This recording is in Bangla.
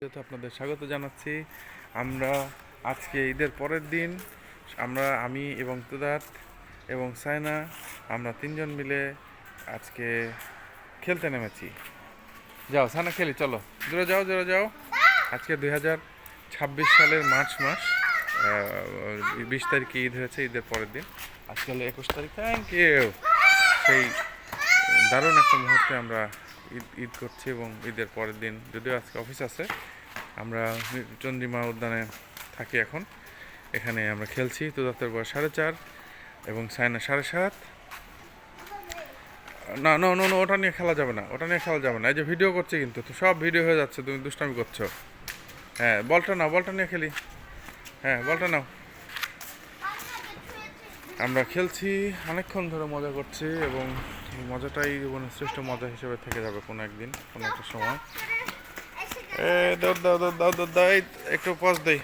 আপনাদের স্বাগত জানাচ্ছি। আমরা আজকে ঈদের পরের দিন আমি এবং তুদাত এবং সাইনা আমরা তিনজন মিলে আজকে খেলতে নেমেছি। যাও সাইনা খেলি, চলো দূরে যাও দূরে যাও। আজকে 2026 সালের মার্চ মাস, 20 তারিখে ঈদ হয়েছে, ঈদের পরের দিন। আজকে হলো 21 তারিখ। Thank you. সেই দারুণ একটা মুহূর্তে আমরা ঈদ করছি এবং ঈদের পরের দিন, যদিও আজকে অফিস আছে, আমরা চন্দ্রিমা উদ্যানে থাকি এখন। এখানে আমরা খেলছি। তুদাতের বয়স 4.5 এবং সাইনা 7.5। না না না, ওটা নিয়ে খেলা যাবে না, ওটা নিয়ে খেলা যাবে না। এই যে ভিডিও করছি, কিন্তু তো সব ভিডিও হয়ে যাচ্ছে, তুমি দুষ্টামি করছো। হ্যাঁ, বলটা নাও, বলটা নিয়ে খেলি। হ্যাঁ, বলটা নাও। আমরা খেলছি, অনেকক্ষণ ধরে মজা করছি এবং মজাটাই জীবনের শ্রেষ্ঠ মজা হিসেবে থেকে যাবে কোনো একদিন, কোনো একটা সময়। দৌড় দাও দৌড় দাও দৌড় দাও, একটু পজ দেই।